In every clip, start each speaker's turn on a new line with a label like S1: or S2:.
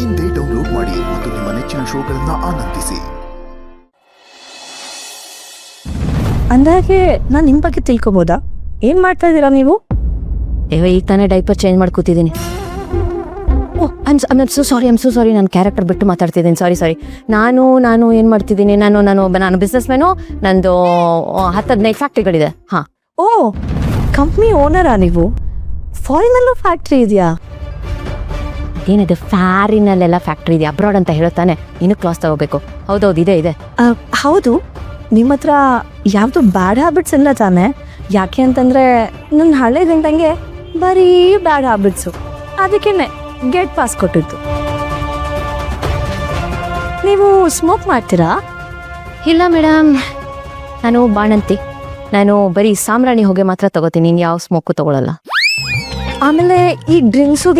S1: ಇಂದೇ ಡೌನ್ಲೋಡ್ ಮಾಡಿ ಮತ್ತು ನಿಮ್ಮ ನೆಚ್ಚಿನ ಶೋಗಳನ್ನ ಆನಂದಿಸಿ.
S2: ಅಂದಾಗೆ ನಾನು ನಿಮ್ಮ ಬಗ್ಗೆ ತಿಳ್ಕೊಬೋದಾ? ಏನು ಮಾಡ್ತಾ ಇದ್ದೀರಾ ನೀವು?
S3: ಈಗ ತಾನೇ ಡೈಪರ್ ಚೇಂಜ್ ಮಾಡಿ ಕೂತಿದ್ದೀನಿ. ಓಹ್ ಐಮ್ ಸೋ ಸಾರಿ ನಾನು ಕ್ಯಾರೆಕ್ಟರ್ ಬಿಟ್ಟು ಮಾತಾಡ್ತಿದ್ದೀನಿ. ಸಾರಿ ನಾನು ಏನು ಮಾಡ್ತಿದ್ದೀನಿ, ನಾನು ಬಿಸ್ನೆಸ್ ಮ್ಯಾನು. ನಂದು 10-15 ಫ್ಯಾಕ್ಟ್ರಿಗಳಿದೆ. ಹಾಂ.
S2: ಓ, ಕಂಪ್ನಿ ಓನರಾ ನೀವು? ಫಾರಿನಲ್ಲೂ ಫ್ಯಾಕ್ಟ್ರಿ ಇದೆಯಾ?
S3: ಏನಿದೆ, ಫ್ಯಾರಿನಲ್ಲೆಲ್ಲ ಫ್ಯಾಕ್ಟ್ರಿ ಇದೆ. ಅಬ್ರಾಡ್ ಅಂತ ಹೇಳುತ್ತಾನೆ. ಇನ್ನು ಕ್ಲಾಸ್ ತಗೋಬೇಕು. ಹೌದೌದು, ಇದೆ.
S2: ಹೌದು, ನಿಮ್ಮ ಹತ್ರ ಯಾವುದು ಬ್ಯಾಡ್ ಹ್ಯಾಬಿಟ್ಸ್ ಇಲ್ಲ ತಾನೆ? ಯಾಕೆ ಅಂತಂದರೆ ನನ್ನ ಹಳೆ ಗಂಟಂಗೆ ಬರೀ ಬ್ಯಾಡ್ ಹ್ಯಾಬಿಟ್ಸು, ಅದಕ್ಕೇನೆ ಗೇಟ್ ಪಾಸ್ ಕೊಟ್ಟಿತ್ತು. ನೀವು ಸ್ಮೋಕ್ ಮಾಡ್ತೀರಾ?
S3: ಇಲ್ಲ ಮೇಡಮ್, ನಾನು ಬಾಣಂತಿ. ನಾನು ಬರೀ ಸಾಂಬ್ರಾಣಿ ಹೊಗೆ ಮಾತ್ರ ತಗೋತೀನಿ. ಇನ್ನು ಯಾವ ಸ್ಮೋಕು ತಗೊಳ್ಳಲ್ಲ.
S2: ಆಮೇಲೆ ಈ ಡ್ರಿಂಕ್ಸು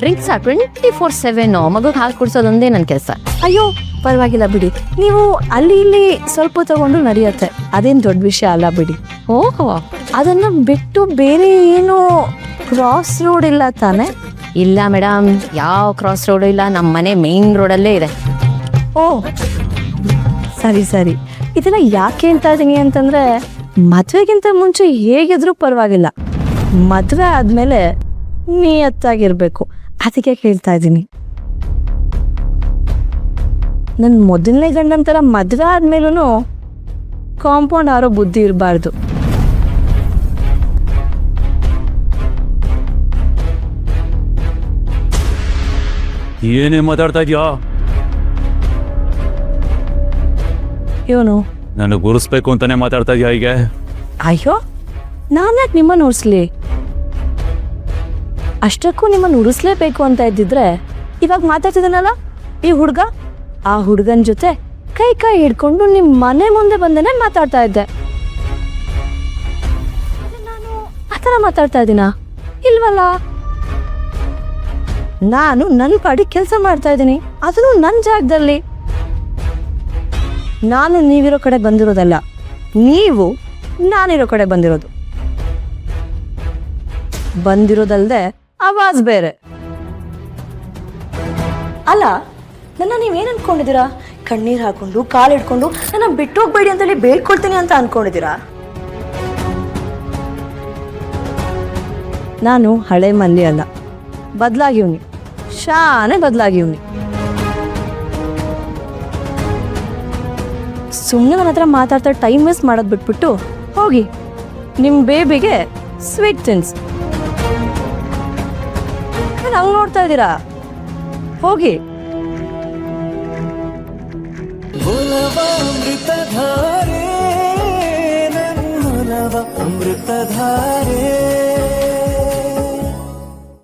S3: 24/7 ಮಗುಗೆ ಹಾಲು ಕುಡಿಸೋದೊಂದೇ ನನ್ನ ಕೆಲಸ.
S2: ಅಯ್ಯೋ ಪರವಾಗಿಲ್ಲ ಬಿಡಿ, ನೀವು ಅಲ್ಲಿ ಇಲ್ಲಿ ಸ್ವಲ್ಪ ತಗೊಂಡು ನಡೆಯುತ್ತೆ, ಅದೇನು ದೊಡ್ಡ ವಿಷಯ ಅಲ್ಲ ಬಿಡಿ.
S3: ಓಹೋ,
S2: ಅದನ್ನು ಬಿಟ್ಟು ಬೇರೆ ಏನು ಕ್ರಾಸ್ ರೋಡ್ ಇಲ್ಲ ತಾನೆ?
S3: ಇಲ್ಲ ಮೇಡಮ್, ಯಾವ ಕ್ರಾಸ್ ರೋಡು ಇಲ್ಲ. ನಮ್ಮ ಮನೆ ಮೇನ್ ರೋಡಲ್ಲೇ ಇದೆ.
S2: ಓ ಸರಿ, ಇದೆಲ್ಲ ಯಾಕೆ ಅಂತ ಇದ್ದೀನಿ ಅಂತಂದರೆ, ಮದುವೆಗಿಂತ ಮುಂಚೆ ಹೇಗಿದ್ರೂ ಪರವಾಗಿಲ್ಲ, ಮದುವೆ ಆದಮೇಲೆ ನಿಯತ್ತಾಗಿರಬೇಕು, ಅದಕ್ಕೆ ಕೇಳ್ತಾ ಇದ್ದೀನಿ. ನನ್ನ ಮೊದಲನೇ ಗಂಡನ ಥರ ಮದುವೆ ಆದಮೇಲೂ ಕಾಂಪೌಂಡ್ ಆರೋ ಬುದ್ಧಿ ಇರಬಾರ್ದು.
S4: ಏನೇ ಮಾತಾಡ್ತಾ ಇದೆಯಾ?
S2: ಇವನು
S4: ನನಗೆ ಉರಿಸ್ಬೇಕು ಅಂತಾನೆ ಮಾತಾಡ್ತಾ ಇದೆಯಾ? ಹೀಗೆ
S2: ಅಯ್ಯೋ, ನಾನ್ಯಾಕೆ ನಿಮ್ಮನ್ನು ಉರಿಸ್ಲಿ? ಅಷ್ಟಕ್ಕೂ ನಿಮ್ಮನ್ನು ಉರಿಸ್ಲೇಬೇಕು ಅಂತ ಇದ್ದಿದ್ರೆ ಇವಾಗ ಮಾತಾಡ್ತಿದ್ದಾನಲ್ಲ ಈ ಹುಡುಗ, ಆ ಹುಡುಗನ ಜೊತೆ ಕೈ ಹಿಡ್ಕೊಂಡು ನಿಮ್ಮ ಮನೆ ಮುಂದೆ ಬಂದೇನೆ ಮಾತಾಡ್ತಾ ಇದ್ದೆ. ನಾನು ಆ ಥರ ಮಾತಾಡ್ತಾ ಇದ್ದೀನಾ? ಇಲ್ವಲ್ಲ. ನಾನು ನನ್ನ ಪಾಡಿಗೆ ಕೆಲಸ ಮಾಡ್ತಾ ಇದ್ದೀನಿ, ಅದನ್ನು ನನ್ನ ಜಾಗದಲ್ಲಿ. ನಾನು ನೀವಿರೋ ಕಡೆ ಬಂದಿರೋದಲ್ಲ, ನೀವು ನಾನಿರೋ ಕಡೆ ಬಂದಿರೋದಲ್ದೆ ಆವಾಜ್ ಬೇರೆ. ಅಲ್ಲ, ನನ್ನ ನೀವೇನು ಅನ್ಕೊಂಡಿದ್ದೀರಾ? ಕಣ್ಣೀರು ಹಾಕೊಂಡು ಕಾಲು ಹಿಡ್ಕೊಂಡು ನನ್ನ ಬಿಟ್ಟು ಹೋಗ್ಬೇಡಿ ಅಂತೇಳಿ ಬೇಡ್ಕೊಳ್ತೀನಿ ಅಂತ ಅನ್ಕೊಂಡಿದ್ದೀರಾ? ನಾನು ಹಳೆ ಮಲ್ಲಿ ಅಲ್ಲ, ಬದಲಾಗಿವ್ನಿ, ಶಾನೆ ಬದಲಾಗಿವ್ನಿ. ಸುಮ್ಮನೆ ನನ್ನ ಹತ್ರ ಮಾತಾಡ್ತಾ ಟೈಮ್ ವೇಸ್ಟ್ ಮಾಡೋದು ಬಿಟ್ಬಿಟ್ಟು ಹೋಗಿ ನಿಮ್ಮ ಬೇಬಿಗೆ ಸ್ವೀಟ್ ತಿನ್ಸ್. ಹಂಗೆ ನೋಡ್ತಾ ಇದ್ದೀರಾ? ಹೋಗಿ.
S5: ಅಮೃತಧಾರೆ